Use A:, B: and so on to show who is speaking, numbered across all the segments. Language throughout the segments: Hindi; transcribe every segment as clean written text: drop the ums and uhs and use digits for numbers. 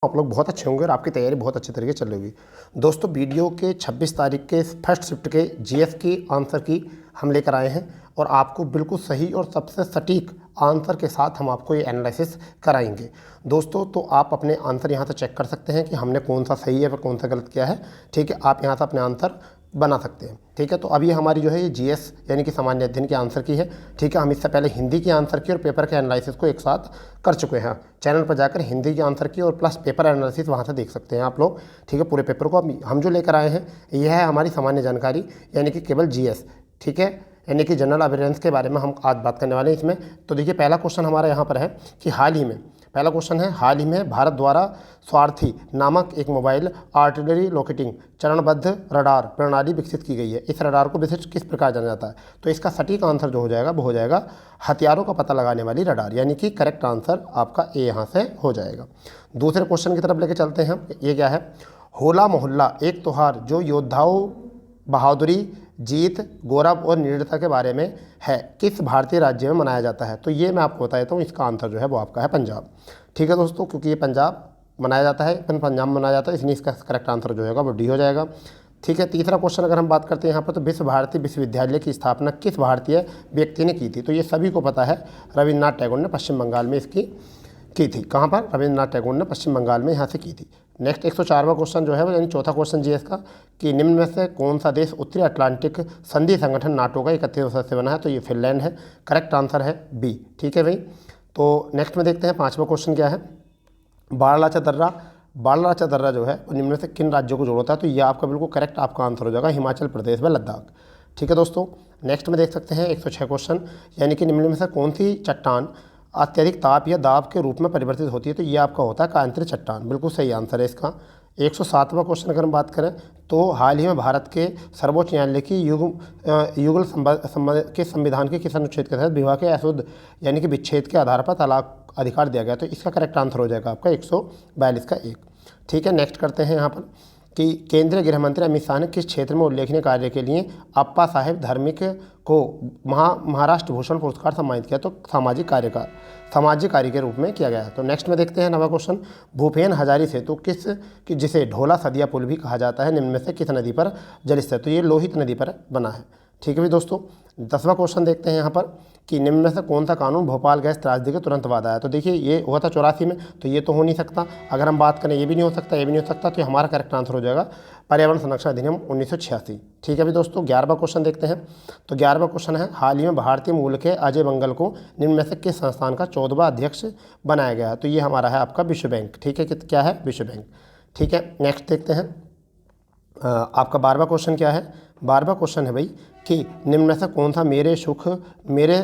A: आप लोग बहुत अच्छे होंगे और आपकी तैयारी बहुत अच्छे तरीके से चल रही होगी। दोस्तों, वीडियो के 26 तारीख के फर्स्ट शिफ्ट के जीएस की आंसर की हम लेकर आए हैं और आपको बिल्कुल सही और सबसे सटीक आंसर के साथ हम आपको ये एनालिसिस कराएंगे। दोस्तों, तो आप अपने आंसर यहाँ से चेक कर सकते हैं कि हमने कौन सा सही है और कौन सा गलत किया है। ठीक है, आप यहाँ से अपने आंसर बना सकते हैं। ठीक है, तो अभी हमारी जो है ये जीएस यानी कि सामान्य अध्ययन के आंसर की है। ठीक है, हम इससे पहले हिंदी के आंसर की और पेपर के एनालिसिस को एक साथ कर चुके हैं। चैनल पर जाकर हिंदी के आंसर की और प्लस पेपर एनालिसिस वहाँ से देख सकते हैं आप लोग। ठीक है, पूरे पेपर को अब हम जो लेकर आए हैं यह है हमारी सामान्य जानकारी यानी कि केवल जीएस। ठीक है, यानी कि जनरल अवेयरनेस के बारे में हम आज बात करने वाले हैं इसमें। तो देखिए, पहला क्वेश्चन हमारा यहाँ पर है कि पहला क्वेश्चन है, हाल ही में भारत द्वारा स्वार्थी नामक एक मोबाइल आर्टिलरी लोकेटिंग चरणबद्ध रडार प्रणाली विकसित की गई है। इस रडार को विशिष्ट किस प्रकार जाना जाता है? तो इसका सटीक आंसर जो हो जाएगा वो हो जाएगा हथियारों का पता लगाने वाली रडार, यानी कि करेक्ट आंसर आपका ए यहाँ से हो जाएगा। दूसरे क्वेश्चन की तरफ लेके चलते हैं। ये क्या है? होला मोहल्ला एक त्योहार जो योद्धाओं बहादुरी, जीत, गौरव और निडरता के बारे में है, किस भारतीय राज्य में मनाया जाता है? तो ये मैं आपको बता देता हूँ, इसका आंसर जो है वो आपका है पंजाब। ठीक है दोस्तों, क्योंकि ये पंजाब मनाया जाता है, पंजाब में मनाया जाता है, इसलिए इसका करेक्ट आंसर जो होगा वो डी हो जाएगा। ठीक है, तीसरा क्वेश्चन अगर हम बात करते हैं यहाँ पर, तो विश्व भारती विश्वविद्यालय की स्थापना किस भारतीय व्यक्ति ने की थी? तो ये सभी को पता है, रविन्द्रनाथ टैगोर ने पश्चिम बंगाल में इसकी की थी। कहाँ पर? रविन्द्रनाथ टैगोर ने पश्चिम बंगाल में यहाँ से की थी। नेक्स्ट 104वां क्वेश्चन जो है वो यानी चौथा क्वेश्चन जीएस का, कि निम्न में से कौन सा देश उत्तरी अटलांटिक संधि संगठन नाटो का 31 सदस्य से बना है? तो ये फिनलैंड है। करेक्ट आंसर है बी। ठीक है भाई, तो नेक्स्ट में देखते हैं पाँचवा क्वेश्चन क्या है। बाड़लाचा दर्रा जो है वो निम्न में से किन राज्यों को जोड़ता है? तो ये आपका बिल्कुल करेक्ट आपका आंसर हो जाएगा हिमाचल प्रदेश व लद्दाख। ठीक है दोस्तों, नेक्स्ट में देख सकते हैं 106 क्वेश्चन, यानी कि निम्न में से कौन सी चट्टान अत्यधिक ताप या दाब के रूप में परिवर्तित होती है? तो ये आपका होता है कांतित चट्टान। बिल्कुल सही आंसर है इसका। 107वां क्वेश्चन अगर हम बात करें, तो हाल ही में भारत के सर्वोच्च न्यायालय की युगल के संविधान के किस अनुच्छेद के तहत विवाह के अशुद्ध यानी कि विच्छेद के आधार पर तलाक अधिकार दिया गया? तो इसका करेक्ट आंसर हो जाएगा आपका 142 का 1। ठीक है, नेक्स्ट करते हैं यहाँ पर कि केंद्रीय गृह मंत्री अमित शाह ने किस क्षेत्र में उल्लेखनीय कार्य के लिए अप्पा साहेब धार्मिक को महाराष्ट्र भूषण पुरस्कार सम्मानित किया? तो सामाजिक कार्य के रूप में किया गया है। तो नेक्स्ट में देखते हैं नवा क्वेश्चन, भूपेन हजारी सेतु जिसे ढोला सदिया पुल भी कहा जाता है, निम्न में से किस नदी पर जल स्थित? तो ये लोहित नदी पर बना है। ठीक है भाई दोस्तों, 10वां क्वेश्चन देखते हैं यहाँ पर कि निम्न में से कौन सा कानून भोपाल गैस त्रासदी के तुरंत बाद आया? तो देखिए, ये हुआ था 84 में, तो ये तो हो नहीं सकता। अगर हम बात करें ये भी नहीं हो सकता, ये भी नहीं हो सकता, तो हमारा करेक्ट आंसर हो जाएगा पर्यावरण संरक्षण अधिनियम 1986। ठीक है भाई दोस्तों, 11वां क्वेश्चन देखते हैं। तो 11वां क्वेश्चन है, हाल ही में भारतीय मूल के अजय बंगल को निम्न में से किस संस्थान का 14वां अध्यक्ष बनाया गया है? तो ये हमारा है आपका विश्व बैंक। ठीक है, क्या है? विश्व बैंक। ठीक है, नेक्स्ट देखते हैं आपका 12वां क्वेश्चन क्या है? 12वां क्वेश्चन है भाई कि निम्न में से कौन सा मेरे सुख मेरे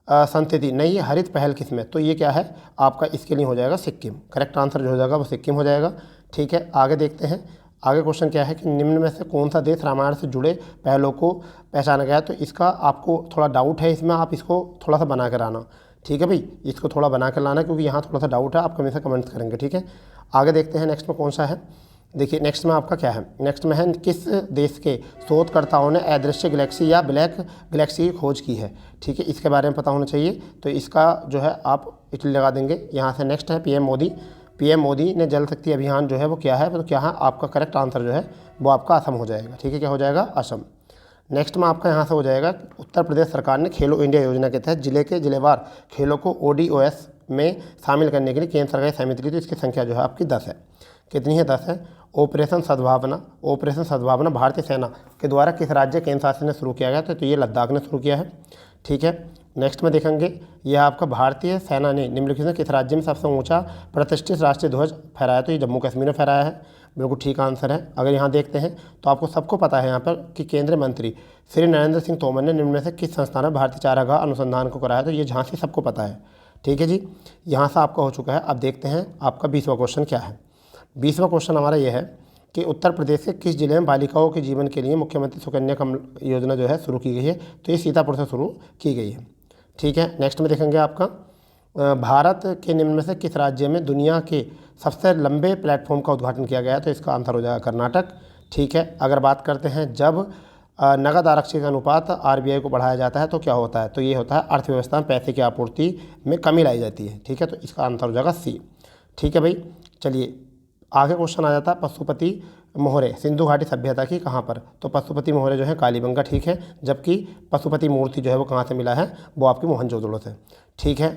A: संस्कृति नई हरित पहल किसमें? तो ये क्या है आपका? इसके लिए हो जाएगा सिक्किम। करेक्ट आंसर जो हो जाएगा वो सिक्किम हो जाएगा। ठीक है, आगे देखते हैं। आगे क्वेश्चन क्या है कि निम्न में से कौन सा देश रामायण से जुड़े पहलों को पहचाना गया? तो इसका आपको थोड़ा डाउट है इसमें, आप इसको थोड़ा सा बना कर आना। ठीक है भाई, इसको थोड़ा बना कर लाना, क्योंकि यहाँ थोड़ा सा डाउट है, आप हमेशा कमेंट्स करेंगे। ठीक है, आगे देखते हैं नेक्स्ट में कौन सा है। देखिए, नेक्स्ट में आपका क्या है? नेक्स्ट में है किस देश के शोधकर्ताओं ने अदृश्य गैलेक्सी या ब्लैक गैलेक्सी की खोज की है? ठीक है, इसके बारे में पता होना चाहिए। तो इसका जो है आप इटली लगा देंगे यहाँ से। नेक्स्ट है पीएम मोदी ने जल शक्ति अभियान जो है वो क्या है? तो क्या है आपका करेक्ट आंसर जो है वो आपका असम हो जाएगा। ठीक है, क्या हो जाएगा? असम। नेक्स्ट में आपका यहाँ से हो जाएगा, उत्तर प्रदेश सरकार ने खेलो इंडिया योजना के तहत जिलेवार खेलों को ODOS में शामिल करने के लिए केंद्र सरकार की सहमति की, तो इसकी संख्या जो है आपकी 10 है। कितनी है? 10 है। ऑपरेशन सद्भावना भारतीय सेना के द्वारा किस राज्य केंद्र शासित ने शुरू किया गया? तो ये लद्दाख ने शुरू किया है। ठीक है, नेक्स्ट में देखेंगे, यह आपका भारतीय सेना ने निम्नलिखित में किस राज्य में सबसे ऊंचा प्रतिष्ठित राष्ट्रीय ध्वज फहराया? तो ये जम्मू कश्मीर में फहराया है। बिल्कुल ठीक आंसर है। अगर यहाँ देखते हैं तो आपको सबको पता है यहाँ पर कि केंद्रीय मंत्री श्री नरेंद्र सिंह तोमर ने निम्न में से किस संस्थान में भारतीय चारागाह अनुसंधान को कराया? तो ये झांसी सबको पता है। ठीक है जी, यहाँ से आपका हो चुका है। अब देखते हैं आपका 20वां क्वेश्चन क्या है। 20वां क्वेश्चन हमारा यह है कि उत्तर प्रदेश के किस जिले में बालिकाओं के जीवन के लिए मुख्यमंत्री सुकन्या योजना जो है शुरू की गई है? तो ये सीतापुर से शुरू की गई है। ठीक है, नेक्स्ट में देखेंगे आपका भारत के निम्न में से किस राज्य में दुनिया के सबसे लंबे प्लेटफॉर्म का उद्घाटन किया गया है? तो इसका आंसर हो जाएगा कर्नाटक। ठीक है, अगर बात करते हैं जब नगद आरक्षी का अनुपात RBI को बढ़ाया जाता है तो क्या होता है? तो ये होता है अर्थव्यवस्था में पैसे की आपूर्ति में कमी लाई जाती है। ठीक है, तो इसका आंसर हो जाएगा सी। ठीक है भाई, चलिए आगे क्वेश्चन आ जाता है पशुपति मोहरे सिंधु घाटी सभ्यता की कहाँ पर, तो पशुपति मोहरे जो है कालीबंगा, ठीक है, जबकि पशुपति मूर्ति जो है वो कहाँ से मिला है, वो आपकी मोहनजोदड़ो से, ठीक है।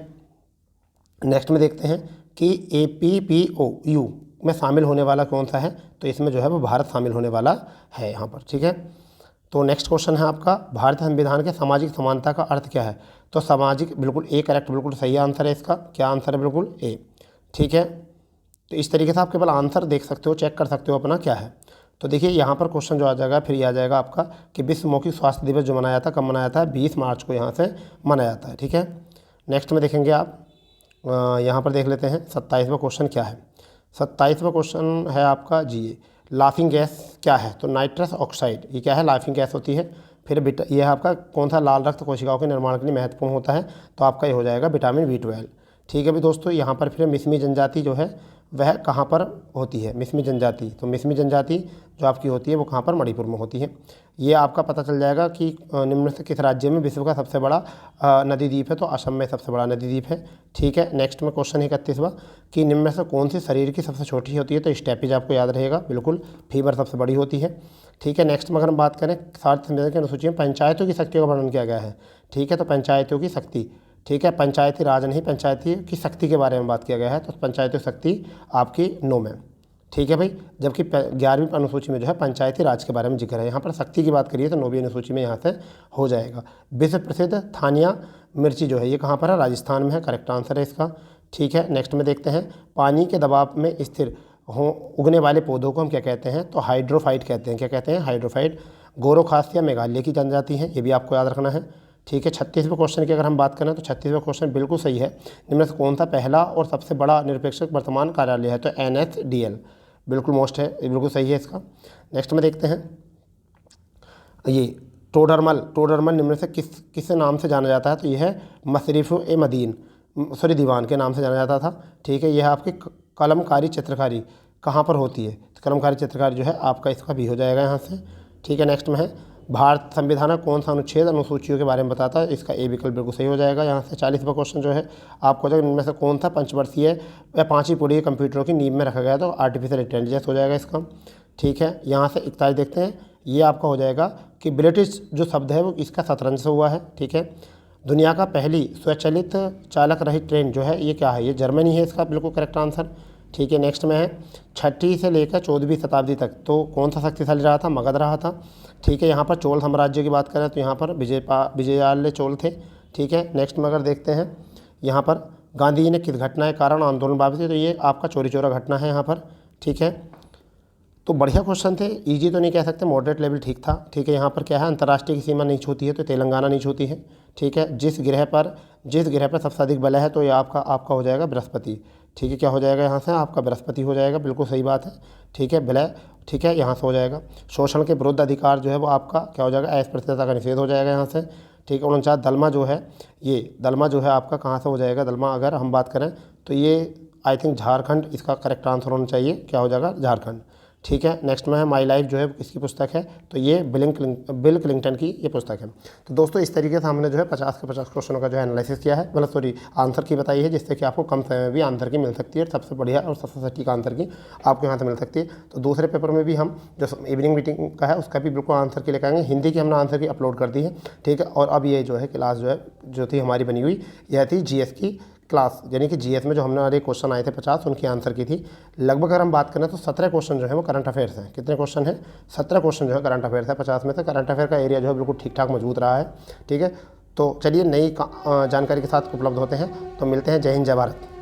A: नेक्स्ट में देखते हैं कि APPOU में शामिल होने वाला कौन सा है, तो इसमें जो है वो भारत शामिल होने वाला है यहाँ पर, ठीक है। तो नेक्स्ट क्वेश्चन है आपका भारतीय संविधान के सामाजिक समानता का अर्थ क्या है, तो सामाजिक, बिल्कुल ए करेक्ट, बिल्कुल सही आंसर है इसका, क्या आंसर है, बिल्कुल ए, ठीक है। तो इस तरीके से आप केवल आंसर देख सकते हो, चेक कर सकते हो अपना क्या है। तो देखिए यहाँ पर क्वेश्चन जो आ जाएगा, फिर ये आ जाएगा आपका कि विश्व मौखिक स्वास्थ्य दिवस जो मनाया था, कब मनाया था, 20 मार्च को यहाँ से मनाया जाता है, ठीक है। नेक्स्ट में देखेंगे आप, यहाँ पर देख लेते हैं 27वां क्वेश्चन क्या है। 27वां क्वेश्चन है आपका जी, लाफिंग गैस क्या है, तो नाइट्रस ऑक्साइड, ये क्या है, लाफिंग गैस होती है। फिर ये है आपका कौन सा लाल रक्त कोशिकाओं के निर्माण के लिए महत्वपूर्ण होता है, तो आपका ये हो जाएगा विटामिन B12, ठीक है भी दोस्तों। यहाँ पर फिर मिसमी जनजाति जो है वह कहाँ पर होती है, मिसमी जनजाति, तो मिसमी जनजाति जो आपकी होती है वो कहाँ पर, मणिपुर में होती है। ये आपका पता चल जाएगा कि निम्न से किस राज्य में विश्व का सबसे बड़ा नदी द्वीप है, तो असम में सबसे बड़ा नदी द्वीप है, ठीक है। नेक्स्ट में क्वेश्चन 31वां कि निम्न में से कौन सी शरीर की सबसे छोटी होती है, तो स्टेपीज आपको याद रहेगा, बिल्कुल, फीवर सबसे बड़ी होती है, ठीक है। नेक्स्ट में अगर हम बात करें भारतीय संविधान की अनुसूची में पंचायतों की शक्तियों का वर्णन किया गया है, ठीक है, तो पंचायतों की शक्ति, ठीक है, पंचायती राज नहीं, पंचायती की शक्ति के बारे में बात किया गया है, तो पंचायती शक्ति आपकी 9 में, ठीक है भाई, जबकि 11वीं अनुसूची में जो है पंचायती राज के बारे में जिक्र है। यहाँ पर शक्ति की बात करिए तो 9वीं अनुसूची में यहाँ से हो जाएगा। विश्व प्रसिद्ध थानिया मिर्ची जो है ये कहाँ पर है, राजस्थान में है, करेक्ट आंसर है इसका, ठीक है। नेक्स्ट में देखते हैं पानी के दबाव में स्थिर हो उगने वाले पौधों को हम क्या कहते हैं, तो हाइड्रोफाइट कहते हैं, क्या कहते हैं, हाइड्रोफाइट। गोरोखासिया मेघालय की जनजाति है, ये भी आपको याद रखना है, ठीक है। 36वें क्वेश्चन की अगर हम बात करें तो 36वां क्वेश्चन बिल्कुल सही है, निम्न से कौन सा पहला और सबसे बड़ा निरपेक्ष वर्तमान कार्यालय है, तो NSDL, बिल्कुल मोस्ट है, बिल्कुल सही है इसका। नेक्स्ट में देखते हैं ये टोडरमल निम्न से किस नाम से जाना जाता है, तो यह है मशरफ-ए-मदीन दीवान के नाम से जाना जाता था, ठीक है। यह आपकी कलमकारी चित्रकारी कहाँ पर होती है, तो कलमकारी चित्रकारी जो है आपका इसका भी हो जाएगा यहाँ से, ठीक है। नेक्स्ट में है भारत संविधान का कौन सा अनुच्छेद अनुसूचियों के बारे में बताता है, इसका ए विकल्प बिल्कुल सही हो जाएगा यहाँ से। 40वां क्वेश्चन जो है आपको जो इनमें से कौन सा पंचवर्षीय या 5वीं पीढ़ी के कंप्यूटरों की नींव में रखा गया, तो आर्टिफिशियल इंटेलिजेंस हो जाएगा इसका, ठीक है। यहाँ से 41 देखते हैं, ये आपका हो जाएगा कि ब्रिटिश जो शब्द है वो इसका शतरंज से हुआ है, ठीक है। दुनिया का पहली स्वचालित चालक रहित ट्रेन जो है ये क्या है, ये जर्मनी है, इसका बिल्कुल करेक्ट आंसर, ठीक है। नेक्स्ट में है 6वीं से लेकर 14वीं शताब्दी तक तो कौन सा शक्तिशाली रहा था, मगध रहा था, ठीक है। यहाँ पर चोल साम्राज्य की बात करें तो यहाँ पर विजयालय चोल थे, ठीक है। नेक्स्ट में अगर देखते हैं यहाँ पर गांधी जी ने किस घटना के कारण आंदोलन बाबी थी, तो ये आपका चोरी चोरा घटना है यहाँ पर, ठीक है। तो बढ़िया क्वेश्चन थे, इजी तो नहीं कह सकते, मॉडरेट लेवल ठीक था, ठीक है। यहाँ पर क्या है, अंतर्राष्ट्रीय की सीमा नहीं छूती है, तो तेलंगाना नहीं छूती है, ठीक है। जिस ग्रह पर सबसे अधिक बल है, तो ये आपका हो जाएगा बृहस्पति, ठीक है। क्या हो जाएगा यहाँ से, आपका बृहस्पति हो जाएगा, बिल्कुल सही बात है, ठीक है। विलय, ठीक है, यहाँ से हो जाएगा। शोषण के विरुद्ध अधिकार जो है वो आपका क्या हो जाएगा, अस्पृश्यता का निषेध हो जाएगा यहाँ से, ठीक है। 49 दलमा जो है, ये दलमा जो है आपका कहाँ से हो जाएगा, दलमा अगर हम बात करें तो ये आई थिंक झारखंड इसका करेक्ट आंसर होना चाहिए, क्या हो जाएगा, झारखंड, ठीक है। नेक्स्ट में है माई लाइफ जो है किसकी पुस्तक है, तो ये बिल क्लिंटन की ये पुस्तक है। तो दोस्तों इस तरीके से हमने जो है 50 के 50 क्वेश्चनों का जो है एनालिसिस किया है, मतलब सॉरी आंसर की बताई है, जिससे कि आपको कम समय में भी आंसर की मिल सकती है, सबसे बढ़िया और सबसे सटीक आंसर की आपको यहाँ से मिल सकती है। तो दूसरे पेपर में भी हम जो इवनिंग मीटिंग का है उसका भी बिल्कुल आंसर की लेकर आएंगे, हिंदी की हमने आंसर की अपलोड कर दी है, ठीक है। और अब ये जो है क्लास जो थी हमारी बनी हुई, यह थी GS की क्लास, यानी कि GS में जो हमारे क्वेश्चन आए थे 50 उनकी आंसर की थी। लगभग अगर हम बात करें तो 17 क्वेश्चन जो है वो करंट अफेयर्स हैं। कितने क्वेश्चन हैं, 17 क्वेश्चन जो है करंट अफेयर्स है 50 में से। करंट अफेयर का एरिया जो है बिल्कुल ठीक ठाक मजबूत रहा है, ठीक है। तो चलिए नई जानकारी के साथ उपलब्ध होते हैं, तो मिलते हैं। जय हिंद, जय भारत।